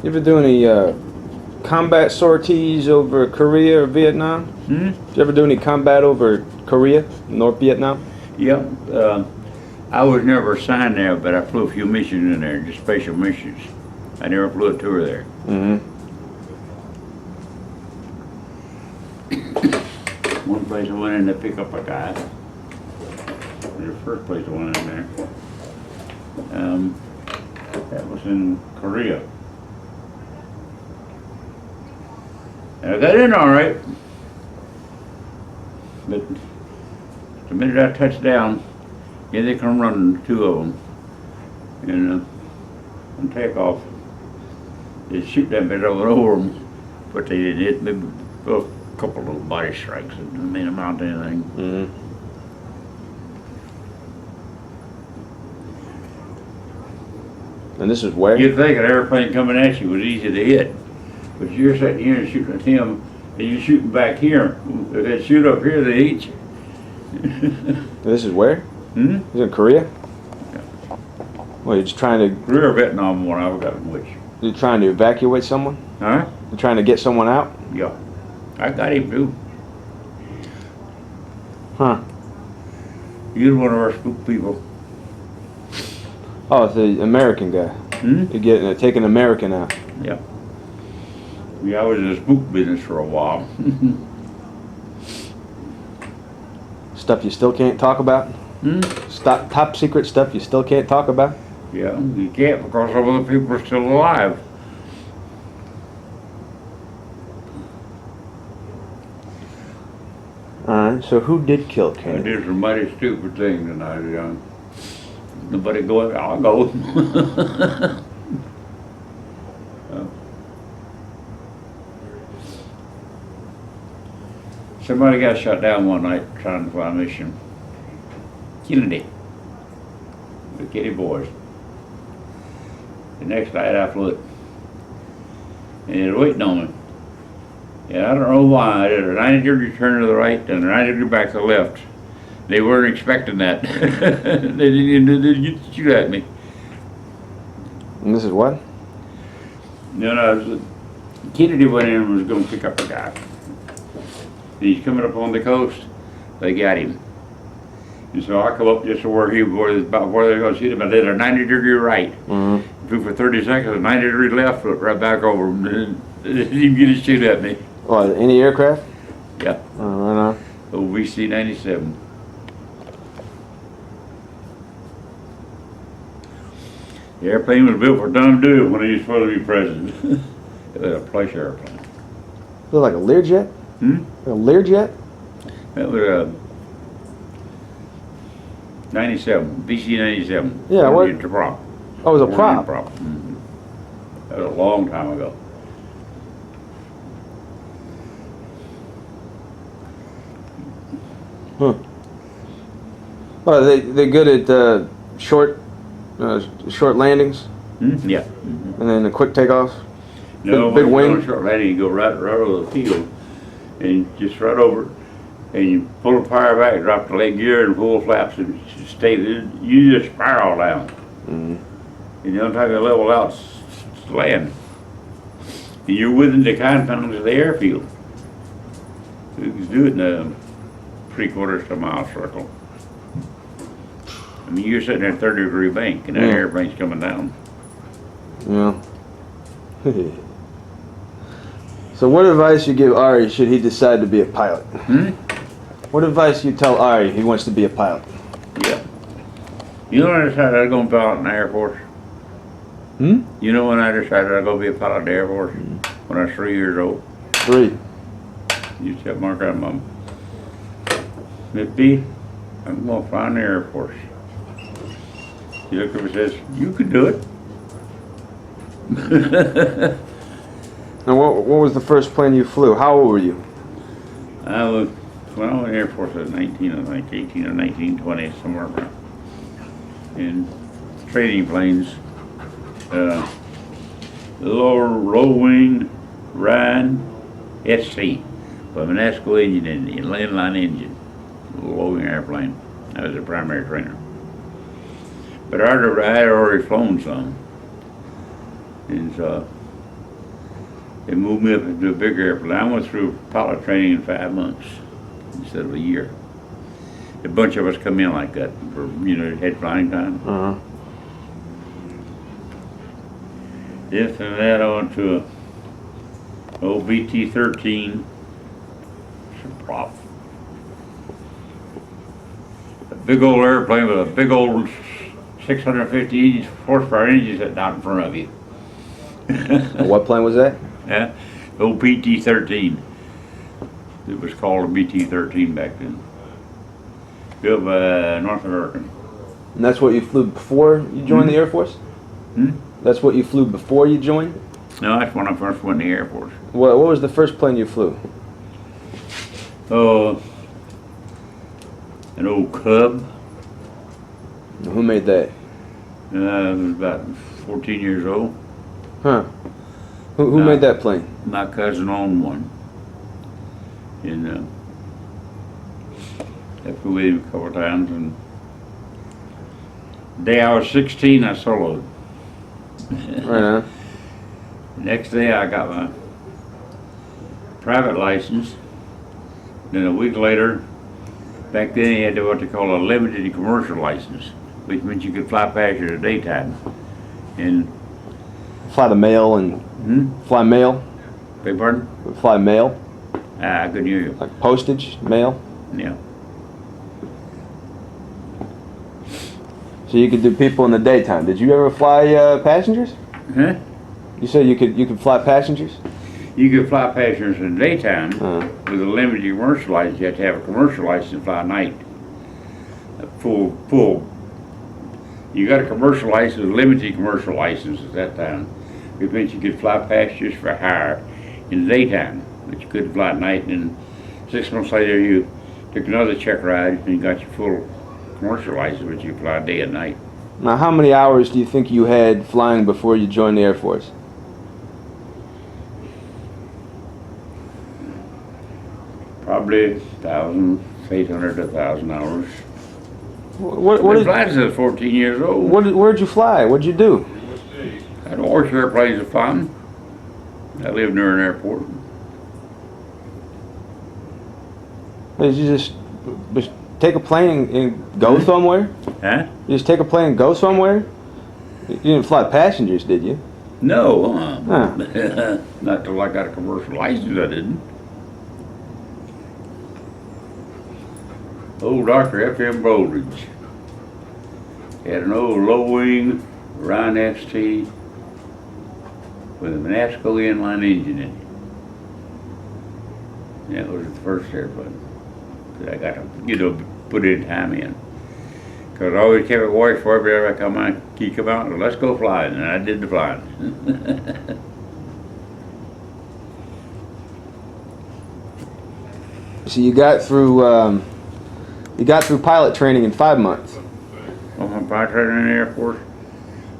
You ever do any combat sorties over Korea or Vietnam? Did you ever do any combat over Korea, North Vietnam? Yep. I was never assigned there, but I flew a few missions in there, just special missions. I never flew a tour there. One place I went in to pick up a guy. The first place I went in there. That was in Korea. And I got in all right, but the minute I touched down, yeah, they come running, two of them, and on takeoff, they shoot that bit over them, but they didn't hit me. Well, a couple of little body strikes, it didn't mean amount to anything. And this is where? You'd think an airplane coming at you was easy to hit, but you're sitting here and shooting at him, and you're shooting back here. If they shoot up here, they eat you. This is where? This is in Korea? Yeah. Well, you're just trying to... Korea or Vietnam one, I forgot which. You're trying to evacuate someone? Huh? You're trying to get someone out? Yeah. I got him too. Huh. He was one of our spook people. Oh, it's the American guy. You're taking an American out. Yeah. Yeah, I was in the spook business for a while. Stuff you still can't talk about? Top secret stuff you still can't talk about? Yeah, you can't because some of the people are still alive. Alright, so who did kill I Kennedy? did some mighty stupid things when I was young. Nobody going, I'll go. Somebody got shot down one night trying to fly a mission. Kennedy. The Kitty boys. The next night I flew it. And they were waiting on me. And I don't know why. I did a 90-degree turn to the right and a 90-degree back to the left. They weren't expecting that. They didn't shoot at me. And this is what? No, Kennedy went in and was going to pick up a guy. And he's coming up on the coast. They got him. And so I come up just to where about where they're going to shoot him. I did a 90-degree right. Flew for 30 seconds, a 90-degree left, flipped right back over him. They didn't even get a shoot at me. Oh, any aircraft? Yeah. Right on. OVC-97. The airplane was built for Tom Dewey when he was supposed to be president. It was a plush airplane. Look like a Learjet? A Learjet? That was a 97, VC-97. Yeah, what? It's a prop. Oh, it was a prop. That was a long time ago. Well, they're good at short landings? Yeah. And then the quick takeoffs? No, big when you wing? go short landing, you go right over the field, and just right over, and you pull the fire back, drop the leg gear, and pull the flaps, and stay there. You just spiral down. And the only time you level out is land. And you're within the confines of the airfield. You can do it in a 3/4 to a mile circle. I mean, you're sitting at a 30-degree bank, and that airplane's coming down. Yeah. So what advice you give Ari should he decide to be a pilot? What advice you tell Ari he wants to be a pilot? Yeah. You know when I decided I was going to be a pilot in the Air Force? You know when I decided I was going to be a pilot in the Air Force? When I was 3 years old. 3. You said, Mark, I'm Mom. Miss B, I'm going to fly in the Air Force. He looked up and says, you could do it. Now, what was the first plane you flew? How old were you? When I was in the Air Force, I was 19, I think 18 or 19, 20, somewhere around. In training planes, low wing Ryan SC, with an Esco engine in the inline engine, low wing airplane. I was a primary trainer. But I had already flown some. And so They moved me up into a bigger airplane. I went through pilot training in 5 months instead of a year. A bunch of us come in like that for, head flying time. Uh-huh. This and that on to a old BT-13. It's a prop. A big old airplane with a big old 650 horsepower engine sitting out in front of you. What plane was that? Yeah, old BT-13. It was called a BT-13 back then. Built by North American. And that's what you flew before you joined the Air Force? That's what you flew before you joined? No, that's when I first went in the Air Force. What was the first plane you flew? Oh, an old Cub. Who made that? I was about 14 years old. Huh. Who made that plane? My cousin owned one. And I flew with him a couple of times. And the day I was 16, I soloed. Right on. Next day, I got my private license. Then a week later, back then you had what they call a limited commercial license, which meant you could fly passenger daytime. And Fly the mail and fly mail? beg pardon? Fly mail? I couldn't hear you. Like postage, mail? Yeah. So you could do people in the daytime. Did you ever fly passengers? Huh? You said you could fly passengers? You could fly passengers in the daytime. Uh, With a limited commercial license, you have to have a commercial license to fly night. A full. You got a commercial license, a limited commercial license at that time. Which meant you could fly passengers for hire in the daytime, but you couldn't fly at night. And 6 months later, you took another check ride and you got your full commercial license, but you could fly day and night. Now, how many hours do you think you had flying before you joined the Air Force? Probably 800 to 1,000 hours. What I've been did, flying since I was 14 years old. where'd you fly? What'd you do? I had horse airplanes to fly. I lived near an airport. Did you just take a plane and go somewhere? Huh? You just take a plane and go somewhere? You didn't fly passengers, did you? No. Huh. Not till I got a commercial license, I didn't. Old Dr. F.M. Bowdridge had an old low-wing Ryan XT with a Manasco inline engine in it. That was the first airplane that I got to, put in time in. Because I always kept it watched for every I come out, he come out, and let's go flying, and I did the flying. So you got through pilot training in 5 months. Well, my pilot training in the Air Force,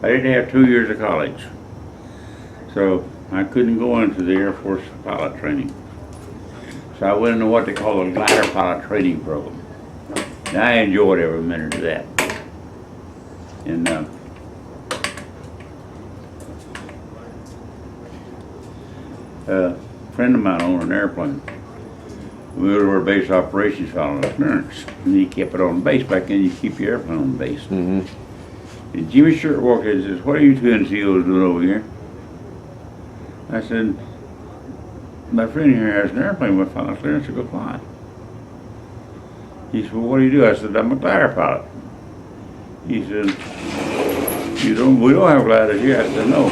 I didn't have 2 years of college. So I couldn't go into the Air Force pilot training. So I went into what they call a glider pilot training program. And I enjoyed every minute of that. And a friend of mine owned an airplane. We were to our base operations following a clearance. And he kept it on base. Back then you keep your airplane on base. Mm-hmm. And Jimmy Stewart walked in and says, "What are you two NCOs doing over here?" I said, "My friend here has an airplane with pilot clearance to go fly." He said, "Well, what do you do?" I said, "I'm a glider pilot." He said, we don't have gliders here." I said, "No.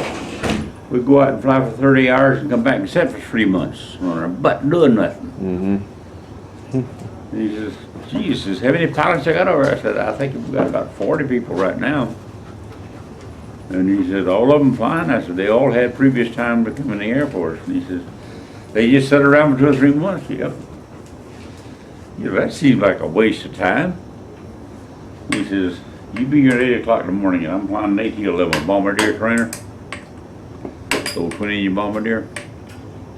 We go out and fly for 30 hours and come back and sit for 3 months on our butt doing nothing." Mm-hmm. And he says, "Jesus, how many pilots I got over?" I said, "I think we've got about 40 people right now." And he said, "All of them flying?" I said, "They all had previous time to come in the Air Force." And he says, "They just sat around for 2 or 3 months." Yep. That seems like a waste of time. He says, "You be here at 8 o'clock in the morning, and I'm flying an AT-11 Bombardier trainer, old twin-engine Bombardier.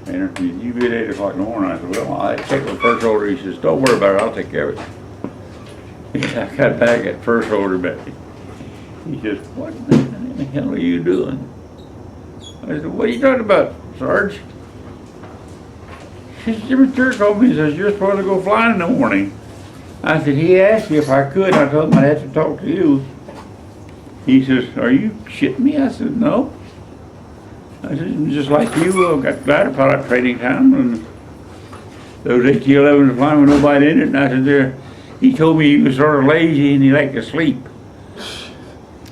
And you be at 8 o'clock in the morning." I said, "Well, I checked with first order." He says, "Don't worry about it, I'll take care of it." I got back at first order, but he says, "What in the hell are you doing?" I said, "What are you talking about, Sarge?" She said, Jimmy Stewart told me, he says, you're supposed to go flying in the morning. I said, he asked me if I could, and I told him I'd have to talk to you. He says, are you shitting me? I said, no. I said, just like you, got glider pilot training time, and those AT-11s are flying with nobody in it, and I said, there. He told me he was sort of lazy and he liked to sleep.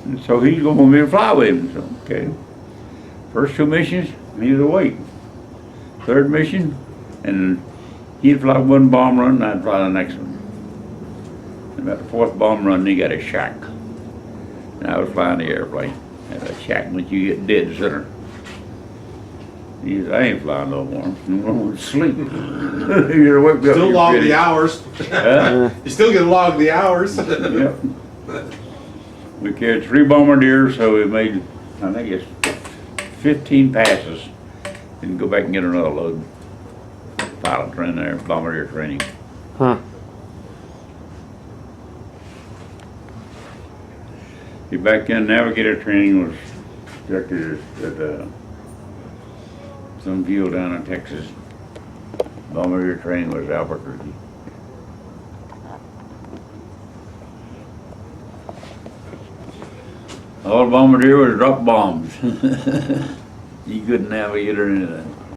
And so he's going to want me to fly with him. So, okay. First 2 missions, he was awake. Third mission, and he'd fly one bomb run, and I'd fly the next one. And about the 4th bomb run, he got a shock. And I was flying the airplane. And a shock meant you get dead center. He said, I ain't flying no more. I'm going to sleep. You're awake. Still log the hours. Huh? You still get log the hours. Yep. We carried 3 bombardiers, so we made, I think it's 15 passes. Didn't go back and get another load. Pilot training there, bombardier training. Huh. The back then, navigator training was conducted at some field down in Texas. Bombardier training was Albuquerque. All bombardier was drop bombs. You couldn't navigate or anything.